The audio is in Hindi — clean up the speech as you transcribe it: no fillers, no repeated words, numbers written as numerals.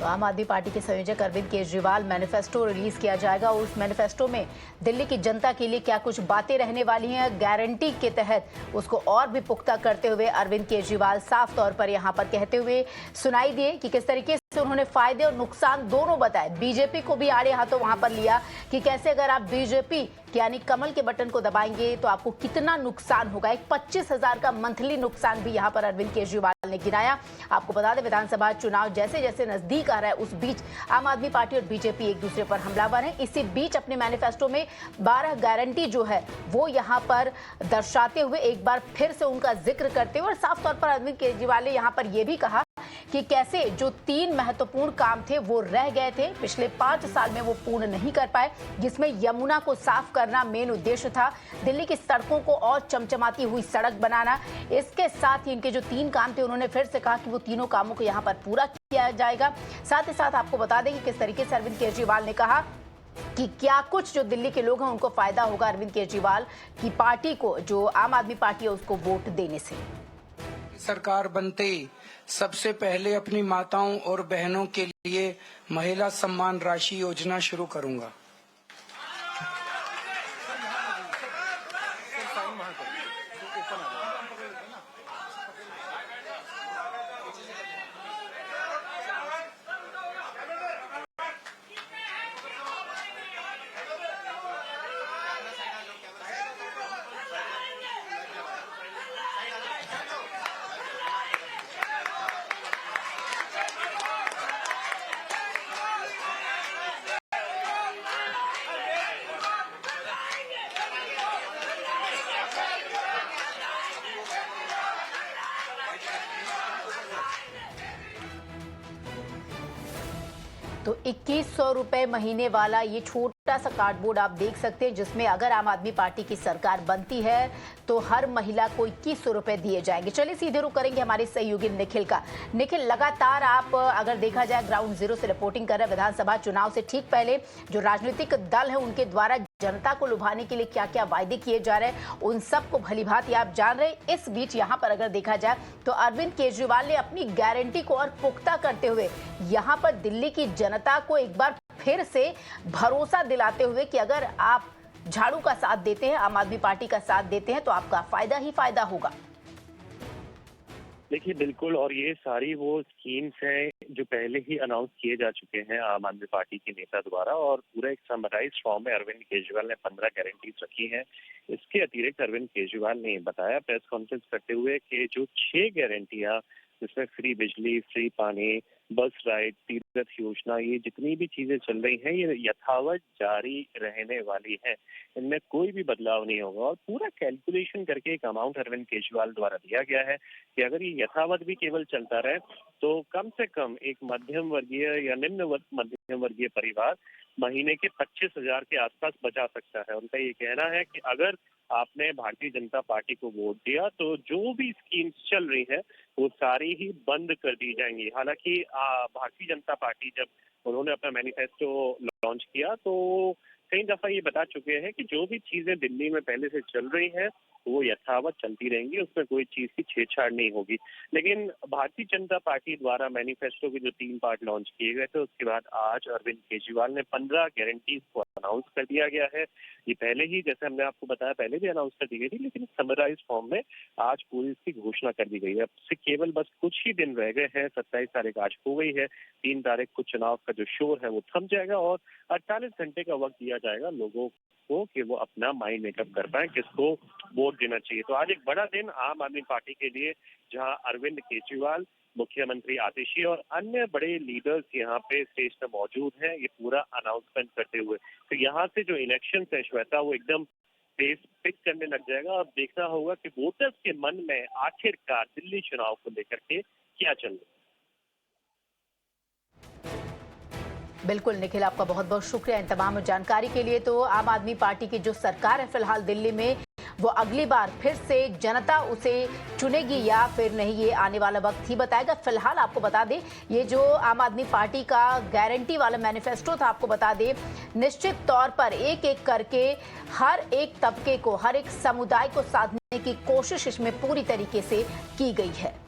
तो आम आदमी पार्टी के संयोजक अरविंद केजरीवाल मैनिफेस्टो रिलीज किया जाएगा। उस मैनिफेस्टो में दिल्ली की जनता के लिए क्या कुछ बातें रहने वाली हैं, गारंटी के तहत उसको और भी पुख्ता करते हुए अरविंद केजरीवाल साफ तौर पर यहां पर कहते हुए सुनाई दिए कि किस तरीके से उन्होंने फायदे और नुकसान दोनों बताए। बीजेपी को भी आड़े हाथों वहां पर लिया कि कैसे अगर आप बीजेपी यानी कमल के बटन को दबाएंगे तो आपको कितना नुकसान होगा। एक 25,000 का मंथली नुकसान भी यहां पर अरविंद केजरीवाल ने गिनाया। आपको बता दें, विधानसभा चुनाव जैसे जैसे नजदीक आ रहा है उस बीच आम आदमी पार्टी और बीजेपी एक दूसरे पर हमलावर हैं। इसी बीच अपने मैनिफेस्टो में 12 गारंटी जो है वो यहां पर दर्शाते हुए एक बार फिर से उनका जिक्र करते हुए और साफ तौर पर अरविंद केजरीवाल ने यहां पर यह भी कहा कि कैसे जो 3 महत्वपूर्ण काम थे वो रह गए थे, पिछले 5 साल में वो पूर्ण नहीं कर पाए, जिसमें यमुना को साफ करना मेन उद्देश्य था, दिल्ली की सड़कों को और चमचमाती हुई सड़क बनाना। इसके साथ ही इनके जो 3 काम थे उन्होंने फिर से कहा कि वो तीनों कामों को यहाँ पर पूरा किया जाएगा। साथ ही साथ आपको बता दें कि किस तरीके से अरविंद केजरीवाल ने कहा कि क्या कुछ जो दिल्ली के लोग हैं उनको फायदा होगा अरविंद केजरीवाल की पार्टी को, जो आम आदमी पार्टी है, उसको वोट देने से। सरकार बनते ही सबसे पहले अपनी माताओं और बहनों के लिए महिला सम्मान राशि योजना शुरू करूंगा। तो 2100 रुपए महीने वाला ये छोटा सा कार्डबोर्ड आप देख सकते हैं, जिसमें अगर आम आदमी पार्टी की सरकार बनती है तो हर महिला को 2100 रुपए दिए जाएंगे। चलिए सीधे रुख करेंगे हमारे सहयोगी निखिल का। निखिल, लगातार आप अगर देखा जाए ग्राउंड जीरो से रिपोर्टिंग कर रहे हैं। विधानसभा चुनाव से ठीक पहले जो राजनीतिक दल है उनके द्वारा जनता को लुभाने के लिए क्या क्या वायदे किए जा रहे हैं उन सबको भलीभांति आप जान रहे हैं। इस बीच यहाँ पर अगर देखा जाए तो अरविंद केजरीवाल ने अपनी गारंटी को और पुख्ता करते हुए यहाँ पर दिल्ली की जनता को एक बार फिर से भरोसा दिलाते हुए कि अगर आप झाड़ू का साथ देते हैं, आम आदमी पार्टी का साथ देते हैं तो आपका फायदा ही फायदा होगा। देखिए बिल्कुल, और ये सारी वो स्कीम्स हैं जो पहले ही अनाउंस किए जा चुके हैं आम आदमी पार्टी के नेता द्वारा, और पूरा एक समराइज फॉर्म में अरविंद केजरीवाल ने 15 गारंटीज रखी हैं। इसके अतिरिक्त अरविंद केजरीवाल ने बताया प्रेस कॉन्फ्रेंस करते हुए कि जो 6 गारंटियां, जिसमें फ्री बिजली, फ्री पानी, बस राइड, तीर्थ योजना, ये जितनी भी चीजें चल रही हैं ये यथावत जारी रहने वाली हैं, इनमें कोई भी बदलाव नहीं होगा। और पूरा कैलकुलेशन करके एक अमाउंट अरविंद केजरीवाल द्वारा दिया गया है कि अगर ये यथावत भी केवल चलता रहे तो कम से कम एक मध्यम वर्गीय या निम्न मध्यम वर्गीय परिवार महीने के 25,000 के आसपास बचा सकता है। उनका ये कहना है कि अगर आपने भारतीय जनता पार्टी को वोट दिया तो जो भी स्कीम्स चल रही है वो सारी ही बंद कर दी जाएंगी। हालांकि भारतीय जनता पार्टी जब उन्होंने अपना मैनिफेस्टो लॉन्च किया तो कई दफा ये बता चुके हैं कि जो भी चीजें दिल्ली में पहले से चल रही हैं वो यथावत चलती रहेंगी, उसमें कोई चीज की छेड़छाड़ नहीं होगी। लेकिन भारतीय जनता पार्टी द्वारा मैनिफेस्टो के जो 3 पार्ट लॉन्च किए गए थे उसके बाद आज अरविंद केजरीवाल ने 15 गारंटीज को अनाउंस कर दिया गया है। ये पहले ही, जैसे हमने आपको बताया, पहले भी अनाउंस कर दी गई थी, लेकिन समराइज फॉर्म में आज पूरी इसकी घोषणा कर दी गई है। अब से केवल बस कुछ ही दिन रह गए हैं, 27 तारीख आज हो गई है, 3 तारीख को चुनाव का जो शोर है वो थम जाएगा और 48 घंटे का वक्त दिया जाएगा लोगों को कि वो अपना माइंड मेकअप कर पाए किसको वोट देना चाहिए। तो आज एक बड़ा दिन आम आदमी पार्टी के लिए, जहां अरविंद केजरीवाल, मुख्यमंत्री आतिशी और अन्य बड़े लीडर्स यहाँ पे स्टेज पर मौजूद हैं, ये पूरा अनाउंसमेंट करते हुए। तो यहाँ से जो इलेक्शन है श्वेता, वो एकदम पेस पिक करने लग जाएगा। अब देखना होगा कि वोटर्स के मन में आखिरकार दिल्ली चुनाव को लेकर के क्या चल रहा है। बिल्कुल निखिल, आपका बहुत बहुत शुक्रिया इन तमाम जानकारी के लिए। तो आम आदमी पार्टी की जो सरकार है फिलहाल दिल्ली में, वो अगली बार फिर से जनता उसे चुनेगी या फिर नहीं, ये आने वाला वक्त ही बताएगा। फिलहाल आपको बता दें, ये जो आम आदमी पार्टी का गारंटी वाला मैनिफेस्टो था, आपको बता दें निश्चित तौर पर एक एक करके हर एक तबके को, हर एक समुदाय को साधने की कोशिश इसमें पूरी तरीके से की गई है।